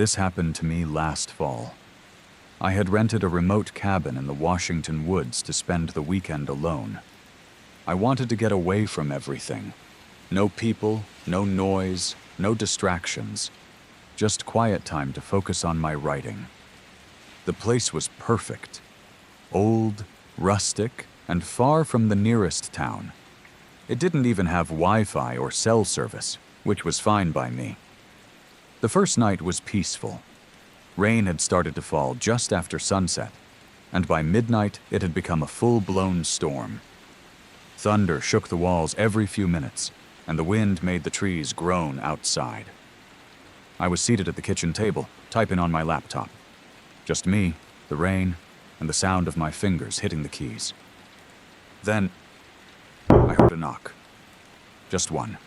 This happened to me last fall. I had rented a remote cabin in the Washington woods to spend the weekend alone. I wanted to get away from everything. No people, no noise, no distractions. Just quiet time to focus on my writing. The place was perfect. Old, rustic, and far from the nearest town. It didn't even have Wi-Fi or cell service, which was fine by me. The first night was peaceful. Rain had started to fall just after sunset, and by midnight it had become a full-blown storm. Thunder shook the walls every few minutes, and the wind made the trees groan outside. I was seated at the kitchen table, typing on my laptop. Just me, the rain, and the sound of my fingers hitting the keys. Then, I heard a knock. Just one.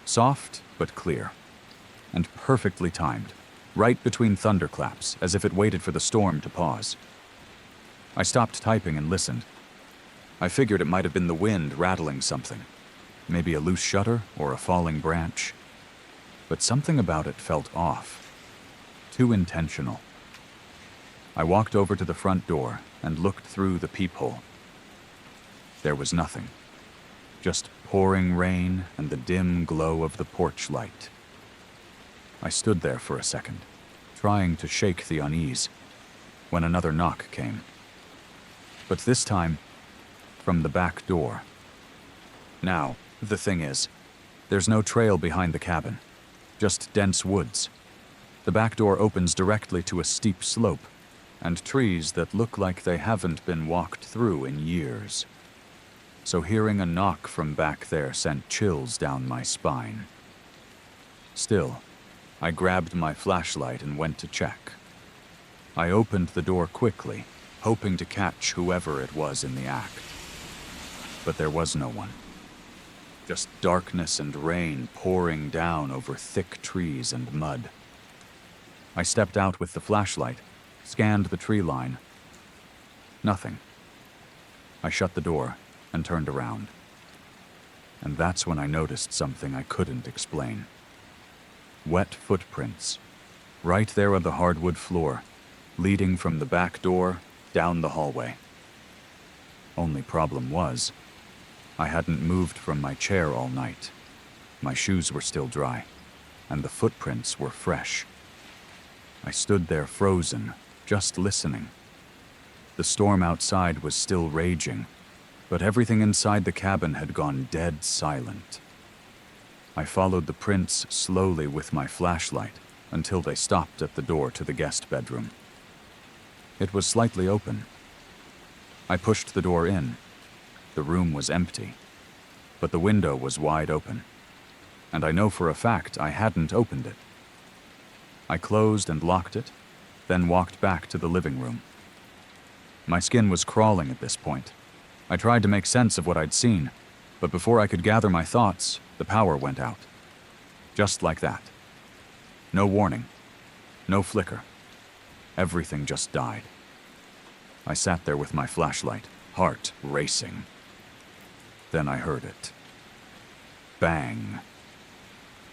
Soft but clear, and perfectly timed, right between thunderclaps, as if it waited for the storm to pause. I stopped typing and listened. I figured it might have been the wind rattling something, maybe a loose shutter or a falling branch. But something about it felt off, too intentional. I walked over to the front door and looked through the peephole. There was nothing, just pouring rain and the dim glow of the porch light. I stood there for a second, trying to shake the unease, when another knock came. But this time, from the back door. Now, the thing is, there's no trail behind the cabin, just dense woods. The back door opens directly to a steep slope, and trees that look like they haven't been walked through in years. So hearing a knock from back there sent chills down my spine. Still, I grabbed my flashlight and went to check. I opened the door quickly, hoping to catch whoever it was in the act. But there was no one. Just darkness and rain pouring down over thick trees and mud. I stepped out with the flashlight, scanned the tree line. Nothing. I shut the door and turned around. And that's when I noticed something I couldn't explain. Wet footprints, right there on the hardwood floor, leading from the back door down the hallway. Only problem was, I hadn't moved from my chair all night. My shoes were still dry, and the footprints were fresh. I stood there frozen, just listening. The storm outside was still raging, but everything inside the cabin had gone dead silent. I followed the prints slowly with my flashlight until they stopped at the door to the guest bedroom. It was slightly open. I pushed the door in. The room was empty, but the window was wide open, and I know for a fact I hadn't opened it. I closed and locked it, then walked back to the living room. My skin was crawling at this point. I tried to make sense of what I'd seen, but before I could gather my thoughts, the power went out. Just like that. No warning. No flicker. Everything just died. I sat there with my flashlight, heart racing. Then I heard it. Bang.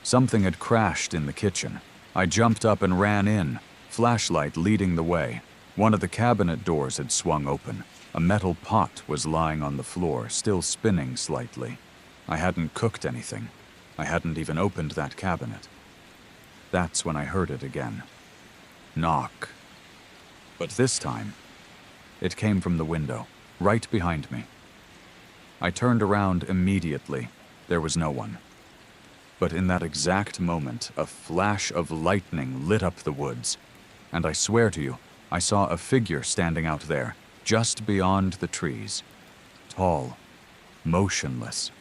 Something had crashed in the kitchen. I jumped up and ran in, flashlight leading the way. One of the cabinet doors had swung open. A metal pot was lying on the floor, still spinning slightly. I hadn't cooked anything. I hadn't even opened that cabinet. That's when I heard it again. Knock. But this time, it came from the window, right behind me. I turned around immediately. There was no one. But in that exact moment, a flash of lightning lit up the woods. And I swear to you, I saw a figure standing out there, just beyond the trees. Tall, motionless,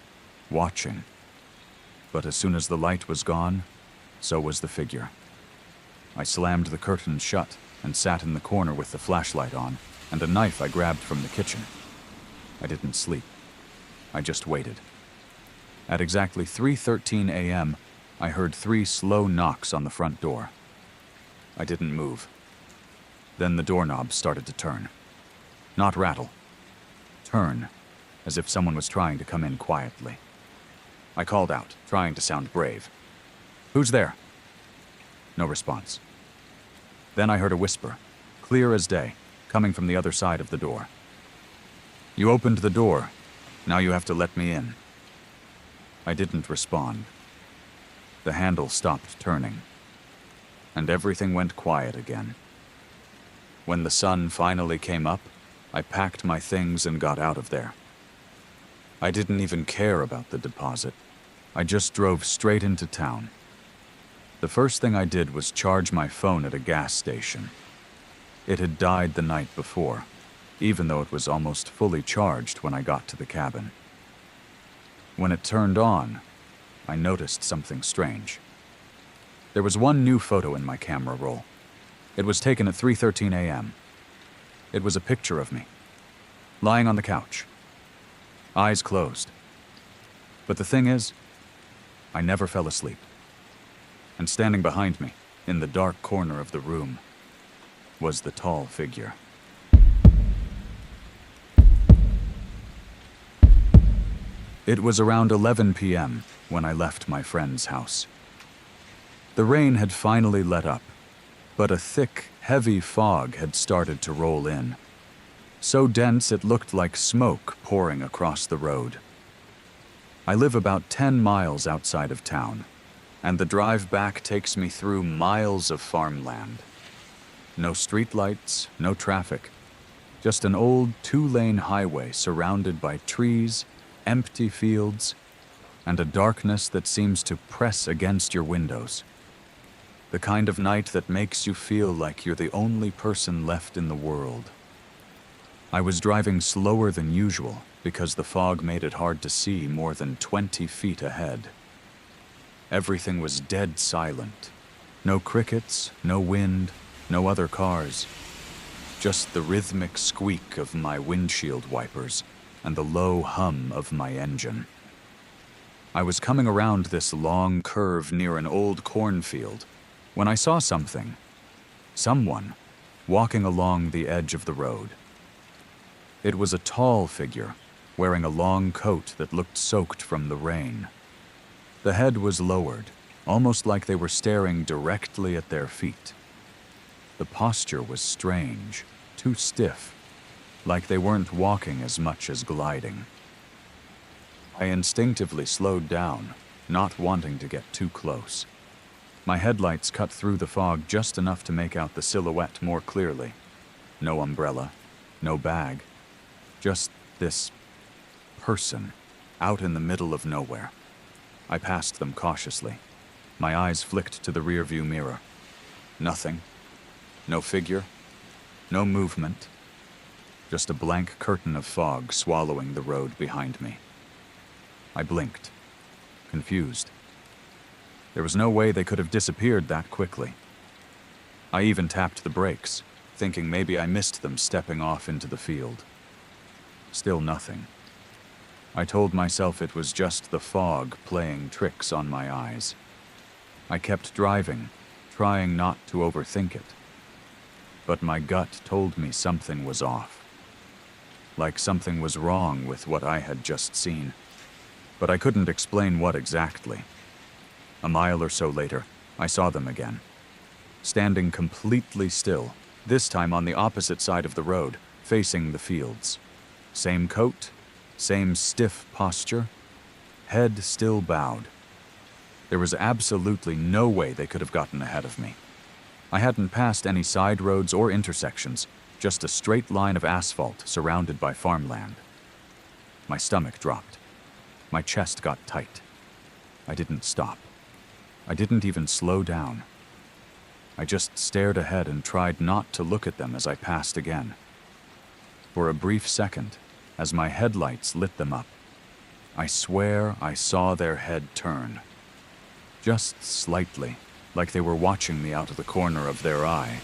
watching. But as soon as the light was gone, so was the figure. I slammed the curtains shut and sat in the corner with the flashlight on, and a knife I grabbed from the kitchen. I didn't sleep. I just waited. At exactly 3:13 a.m., I heard 3 slow knocks on the front door. I didn't move. Then the doorknob started to turn. Not rattle. Turn, as if someone was trying to come in quietly. I called out, trying to sound brave. "Who's there?" No response. Then I heard a whisper, clear as day, coming from the other side of the door. "You opened the door. Now you have to let me in." I didn't respond. The handle stopped turning, and everything went quiet again. When the sun finally came up, I packed my things and got out of there. I didn't even care about the deposit. I just drove straight into town. The first thing I did was charge my phone at a gas station. It had died the night before, even though it was almost fully charged when I got to the cabin. When it turned on, I noticed something strange. There was one new photo in my camera roll. It was taken at 3:13 a.m. It was a picture of me, lying on the couch, eyes closed. But the thing is, I never fell asleep. And standing behind me, in the dark corner of the room, was the tall figure. It was around 11 p.m. when I left my friend's house. The rain had finally let up, but a thick, heavy fog had started to roll in. So dense it looked like smoke pouring across the road. I live about 10 miles outside of town, and the drive back takes me through miles of farmland. No streetlights, no traffic, just an old 2-lane highway surrounded by trees, empty fields, and a darkness that seems to press against your windows. The kind of night that makes you feel like you're the only person left in the world. I was driving slower than usual because the fog made it hard to see more than 20 feet ahead. Everything was dead silent. No crickets, no wind, no other cars. Just the rhythmic squeak of my windshield wipers and the low hum of my engine. I was coming around this long curve near an old cornfield when I saw someone, walking along the edge of the road. It was a tall figure, wearing a long coat that looked soaked from the rain. The head was lowered, almost like they were staring directly at their feet. The posture was strange, too stiff, like they weren't walking as much as gliding. I instinctively slowed down, not wanting to get too close. My headlights cut through the fog just enough to make out the silhouette more clearly. No umbrella, no bag, just this person out in the middle of nowhere. I passed them cautiously. My eyes flicked to the rearview mirror. Nothing. No figure. No movement. Just a blank curtain of fog swallowing the road behind me. I blinked, confused. There was no way they could have disappeared that quickly. I even tapped the brakes, thinking maybe I missed them stepping off into the field. Still nothing. I told myself it was just the fog playing tricks on my eyes. I kept driving, trying not to overthink it. But my gut told me something was off. Like something was wrong with what I had just seen. But I couldn't explain what exactly. A mile or so later, I saw them again. Standing completely still, this time on the opposite side of the road, facing the fields. Same coat, same stiff posture, head still bowed. There was absolutely no way they could have gotten ahead of me. I hadn't passed any side roads or intersections, just a straight line of asphalt surrounded by farmland. My stomach dropped. My chest got tight. I didn't stop. I didn't even slow down. I just stared ahead and tried not to look at them as I passed again. For a brief second, as my headlights lit them up, I swear I saw their head turn. Just slightly, like they were watching me out of the corner of their eye.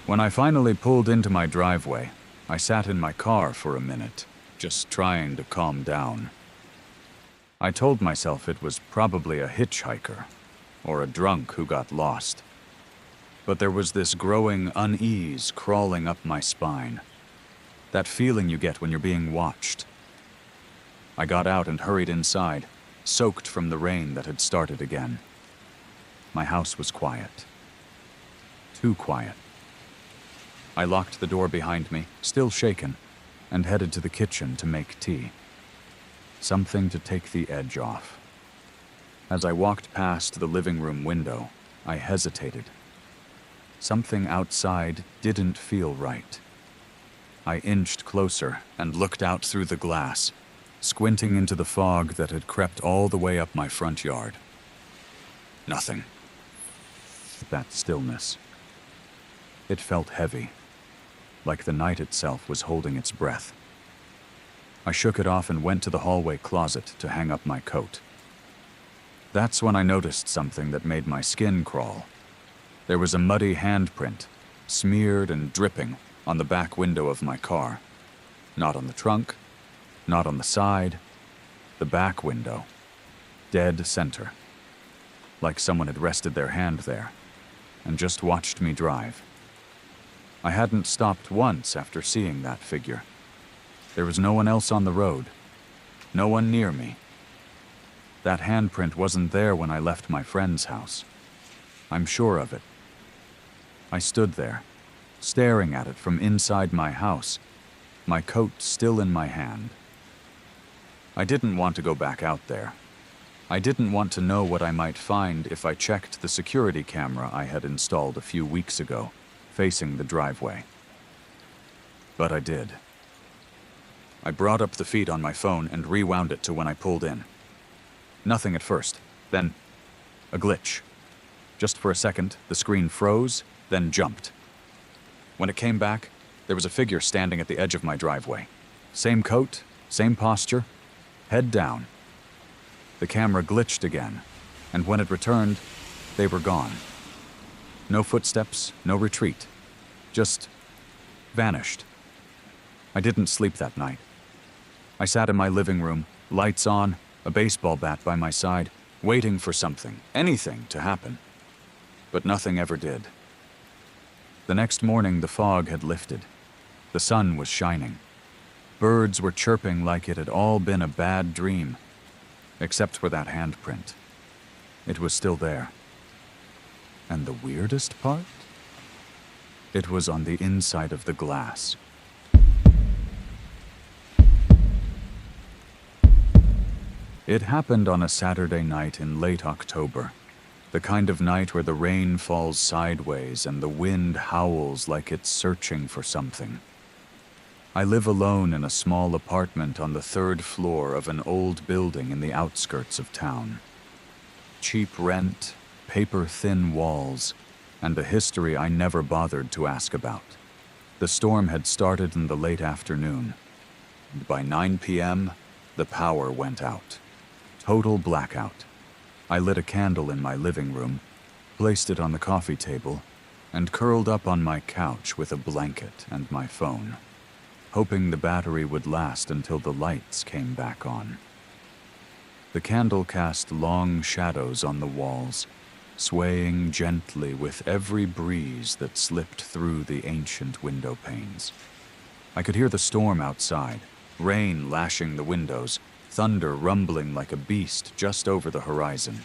When I finally pulled into my driveway, I sat in my car for a minute, just trying to calm down. I told myself it was probably a hitchhiker, or a drunk who got lost. But there was this growing unease crawling up my spine. That feeling you get when you're being watched. I got out and hurried inside, soaked from the rain that had started again. My house was quiet. Too quiet. I locked the door behind me, still shaken, and headed to the kitchen to make tea. Something to take the edge off. As I walked past the living room window, I hesitated. Something outside didn't feel right. I inched closer and looked out through the glass, squinting into the fog that had crept all the way up my front yard. Nothing. That stillness. It felt heavy, like the night itself was holding its breath. I shook it off and went to the hallway closet to hang up my coat. That's when I noticed something that made my skin crawl. There was a muddy handprint, smeared and dripping, on the back window of my car. Not on the trunk, not on the side, the back window, dead center. Like someone had rested their hand there and just watched me drive. I hadn't stopped once after seeing that figure. There was no one else on the road, no one near me. That handprint wasn't there when I left my friend's house. I'm sure of it. I stood there, staring at it from inside my house, my coat still in my hand. I didn't want to go back out there. I didn't want to know what I might find if I checked the security camera I had installed a few weeks ago, facing the driveway. But I did. I brought up the feed on my phone and rewound it to when I pulled in. Nothing at first, then a glitch. Just for a second, the screen froze, then jumped. When it came back, there was a figure standing at the edge of my driveway. Same coat, same posture, head down. The camera glitched again, and when it returned, they were gone. No footsteps, no retreat. Just vanished. I didn't sleep that night. I sat in my living room, lights on, a baseball bat by my side, waiting for something, anything to happen. But nothing ever did. The next morning, the fog had lifted. The sun was shining. Birds were chirping like it had all been a bad dream, except for that handprint. It was still there. And the weirdest part? It was on the inside of the glass. It happened on a Saturday night in late October, the kind of night where the rain falls sideways and the wind howls like it's searching for something. I live alone in a small apartment on the third floor of an old building in the outskirts of town. Cheap rent, paper-thin walls, and a history I never bothered to ask about. The storm had started in the late afternoon, and by 9 p.m., the power went out. Total blackout. I lit a candle in my living room, placed it on the coffee table, and curled up on my couch with a blanket and my phone, hoping the battery would last until the lights came back on. The candle cast long shadows on the walls, swaying gently with every breeze that slipped through the ancient window panes. I could hear the storm outside, rain lashing the windows, thunder rumbling like a beast just over the horizon.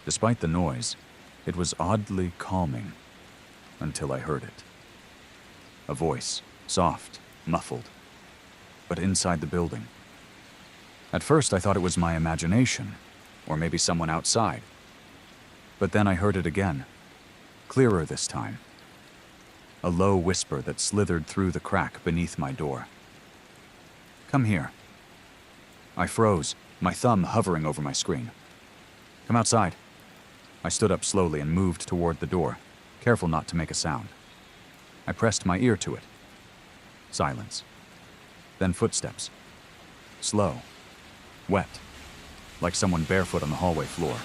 Despite the noise, it was oddly calming until I heard it. A voice, soft, muffled, but inside the building. At first I thought it was my imagination, or maybe someone outside. But then I heard it again, clearer this time. A low whisper that slithered through the crack beneath my door. "Come here." I froze, my thumb hovering over my screen. "Come outside." I stood up slowly and moved toward the door, careful not to make a sound. I pressed my ear to it. Silence. Then footsteps. Slow. Wet. Like someone barefoot on the hallway floor.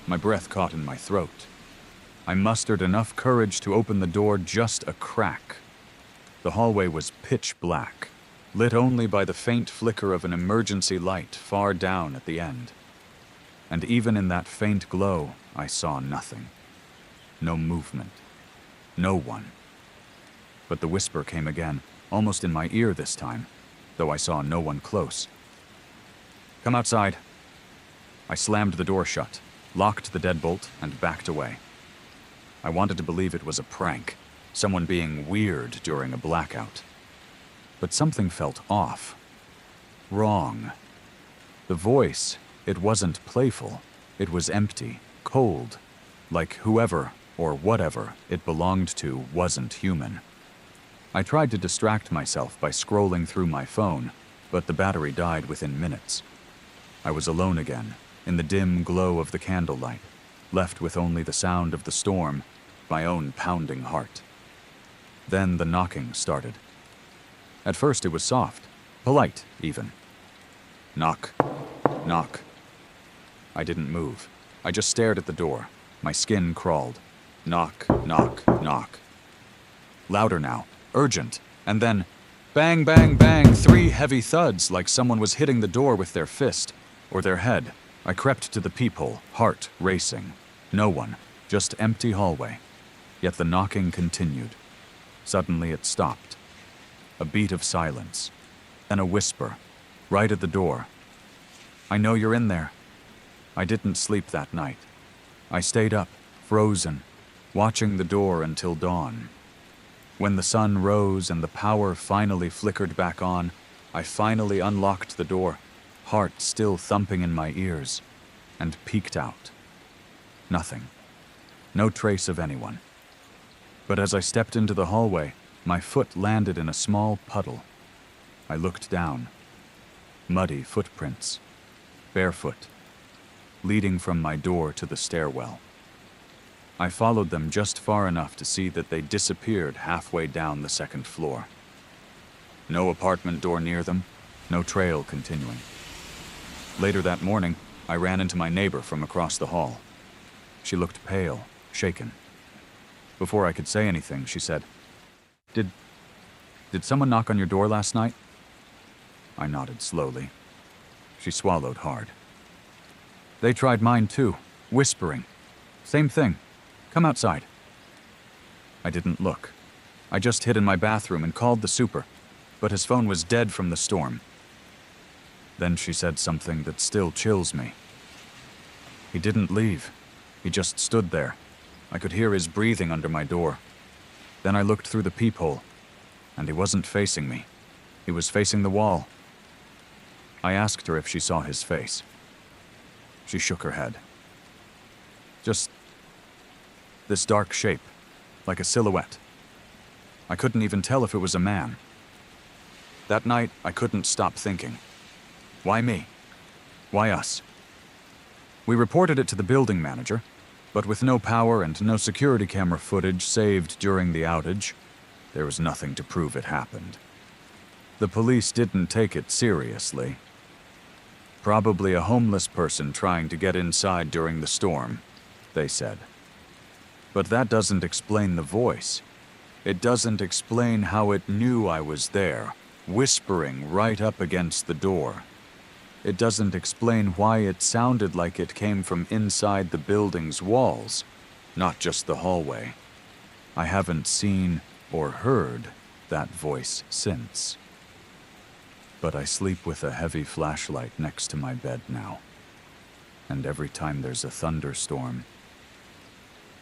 My breath caught in my throat. I mustered enough courage to open the door just a crack. The hallway was pitch black, lit only by the faint flicker of an emergency light far down at the end. And even in that faint glow, I saw nothing. No movement. No one. But the whisper came again, almost in my ear this time, though I saw no one close. "Come outside." I slammed the door shut, locked the deadbolt, and backed away. I wanted to believe it was a prank, someone being weird during a blackout. But something felt off. Wrong. The voice, it wasn't playful. It was empty, cold, like whoever or whatever it belonged to wasn't human. I tried to distract myself by scrolling through my phone, but the battery died within minutes. I was alone again, in the dim glow of the candlelight, left with only the sound of the storm, my own pounding heart. Then the knocking started. At first it was soft, polite even. Knock, knock. I didn't move. I just stared at the door. My skin crawled. Knock, knock, knock. Louder now, urgent, and then bang, bang, bang, 3 heavy thuds like someone was hitting the door with their fist or their head. I crept to the peephole, heart racing. No one, just empty hallway. Yet the knocking continued. Suddenly it stopped. A beat of silence, then a whisper, right at the door. I know you're in there. I didn't sleep that night. I stayed up, frozen, watching the door until dawn. When the sun rose and the power finally flickered back on, I finally unlocked the door, heart still thumping in my ears, and peeked out. Nothing. No trace of anyone. But as I stepped into the hallway, my foot landed in a small puddle. I looked down. Muddy footprints, barefoot, leading from my door to the stairwell. I followed them just far enough to see that they disappeared halfway down the 2nd floor. No apartment door near them, no trail continuing. Later that morning, I ran into my neighbor from across the hall. She looked pale, shaken. Before I could say anything, she said, Did someone knock on your door last night?" I nodded slowly. She swallowed hard. "They tried mine too, whispering. Same thing. Come outside." I didn't look. I just hid in my bathroom and called the super, but his phone was dead from the storm. Then she said something that still chills me. "He didn't leave. He just stood there. I could hear his breathing under my door. Then I looked through the peephole, and he wasn't facing me. He was facing the wall." I asked her if she saw his face. She shook her head. "Just this dark shape, like a silhouette. I couldn't even tell if it was a man." That night, I couldn't stop thinking. Why me? Why us? We reported it to the building manager, but with no power and no security camera footage saved during the outage, there was nothing to prove it happened. The police didn't take it seriously. Probably a homeless person trying to get inside during the storm, they said. But that doesn't explain the voice. It doesn't explain how it knew I was there, whispering right up against the door. It doesn't explain why it sounded like it came from inside the building's walls, not just the hallway. I haven't seen or heard that voice since. But I sleep with a heavy flashlight next to my bed now. And every time there's a thunderstorm,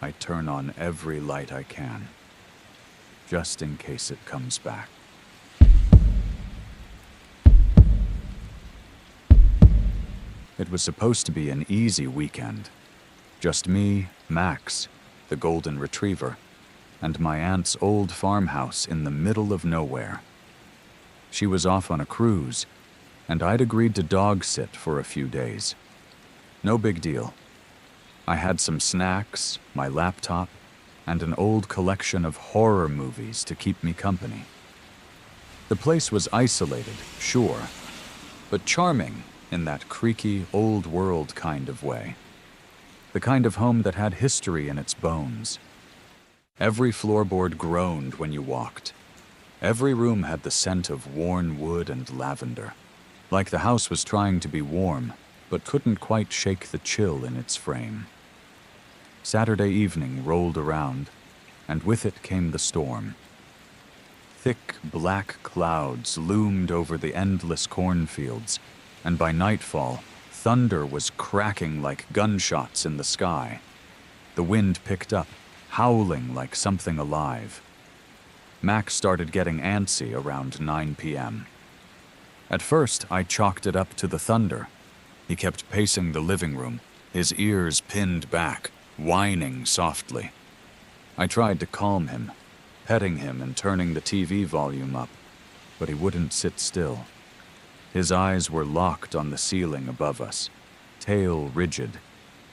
I turn on every light I can, just in case it comes back. It was supposed to be an easy weekend. Just me, Max, the golden retriever, and my aunt's old farmhouse in the middle of nowhere. She was off on a cruise, and I'd agreed to dog sit for a few days. No big deal. I had some snacks, my laptop, and an old collection of horror movies to keep me company. The place was isolated, sure, but charming in that creaky, old-world kind of way. The kind of home that had history in its bones. Every floorboard groaned when you walked. Every room had the scent of worn wood and lavender, like the house was trying to be warm, but couldn't quite shake the chill in its frame. Saturday evening rolled around, and with it came the storm. Thick black clouds loomed over the endless cornfields, and by nightfall, thunder was cracking like gunshots in the sky. The wind picked up, howling like something alive. Max started getting antsy around 9 p.m. At first, I chalked it up to the thunder. He kept pacing the living room, his ears pinned back, whining softly. I tried to calm him, petting him and turning the TV volume up, but he wouldn't sit still. His eyes were locked on the ceiling above us, tail rigid,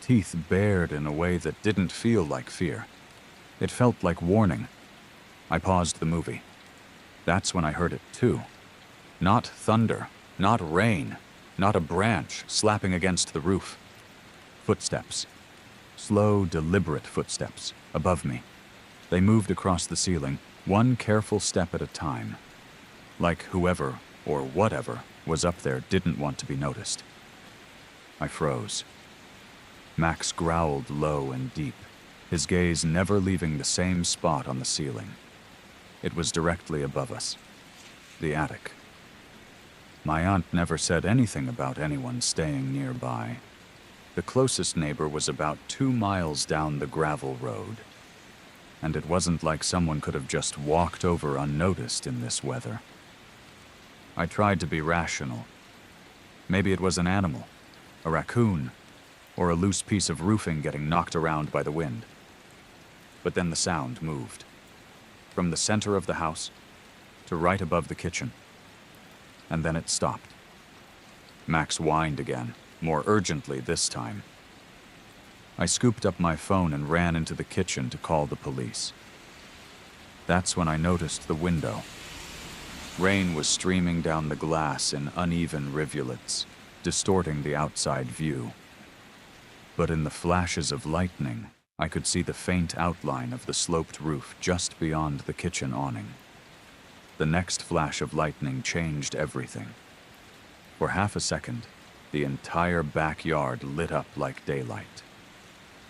teeth bared in a way that didn't feel like fear. It felt like warning. I paused the movie. That's when I heard it too. Not thunder, not rain, not a branch slapping against the roof. Footsteps. Slow, deliberate footsteps above me. They moved across the ceiling, one careful step at a time. Like whoever, or whatever, was up there didn't want to be noticed. I froze. Max growled low and deep, his gaze never leaving the same spot on the ceiling. It was directly above us. The attic. My aunt never said anything about anyone staying nearby. The closest neighbor was about 2 miles down the gravel road. And it wasn't like someone could have just walked over unnoticed in this weather. I tried to be rational. Maybe it was an animal, a raccoon, or a loose piece of roofing getting knocked around by the wind. But then the sound moved. From the center of the house to right above the kitchen. And then it stopped. Max whined again, more urgently this time. I scooped up my phone and ran into the kitchen to call the police. That's when I noticed the window. Rain was streaming down the glass in uneven rivulets, distorting the outside view. But in the flashes of lightning, I could see the faint outline of the sloped roof just beyond the kitchen awning. The next flash of lightning changed everything. For half a second, the entire backyard lit up like daylight.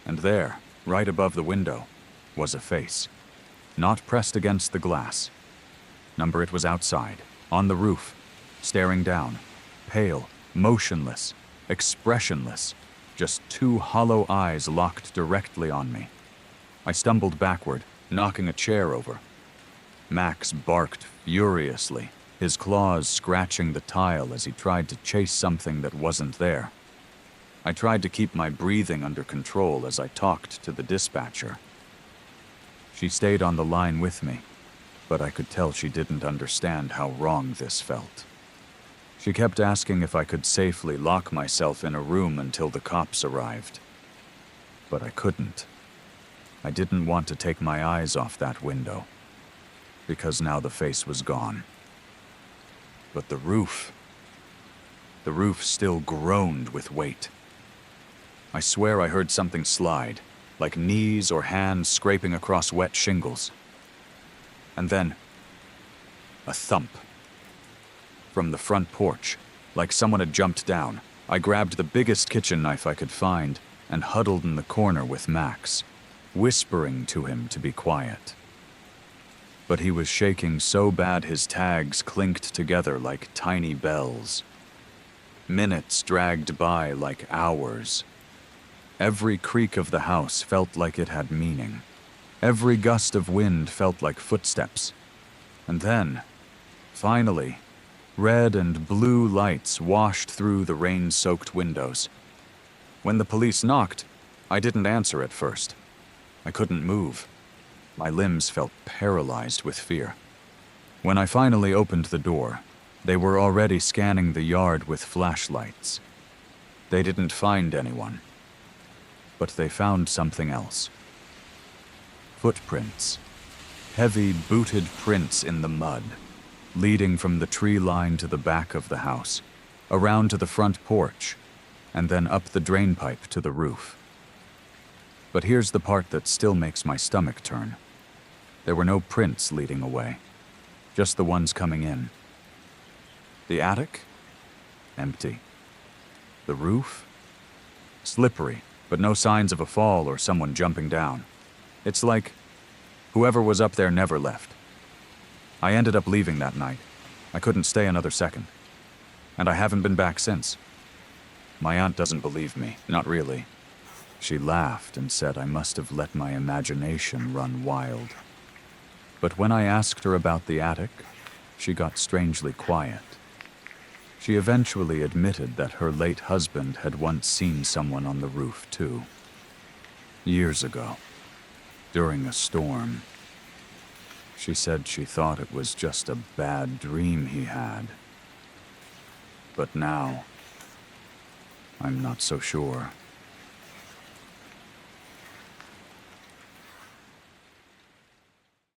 And there, right above the window, was a face. Not pressed against the glass. It was outside, on the roof, staring down, pale, motionless, expressionless, just 2 hollow eyes locked directly on me. I stumbled backward, knocking a chair over. Max barked furiously, his claws scratching the tile as he tried to chase something that wasn't there. I tried to keep my breathing under control as I talked to the dispatcher. She stayed on the line with me, but I could tell she didn't understand how wrong this felt. She kept asking if I could safely lock myself in a room until the cops arrived. But I couldn't. I didn't want to take my eyes off that window, because now the face was gone. But the roof still groaned with weight. I swear I heard something slide, like knees or hands scraping across wet shingles. And then, a thump. From the front porch, like someone had jumped down, I grabbed the biggest kitchen knife I could find and huddled in the corner with Max, whispering to him to be quiet. But he was shaking so bad his tags clinked together like tiny bells. Minutes dragged by like hours. Every creak of the house felt like it had meaning. Every gust of wind felt like footsteps. And then, finally, red and blue lights washed through the rain-soaked windows. When the police knocked, I didn't answer at first. I couldn't move. My limbs felt paralyzed with fear. When I finally opened the door, they were already scanning the yard with flashlights. They didn't find anyone, but they found something else. Footprints. Heavy, booted prints in the mud, leading from the tree line to the back of the house, around to the front porch, and then up the drain pipe to the roof. But here's the part that still makes my stomach turn. There were no prints leading away, just the ones coming in. The attic? Empty. The roof? Slippery, but no signs of a fall or someone jumping down. It's like whoever was up there never left. I ended up leaving that night. I couldn't stay another second. And I haven't been back since. My aunt doesn't believe me, not really. She laughed and said I must have let my imagination run wild. But when I asked her about the attic, she got strangely quiet. She eventually admitted that her late husband had once seen someone on the roof too. Years ago, during a storm. She said she thought it was just a bad dream he had. But now, I'm not so sure.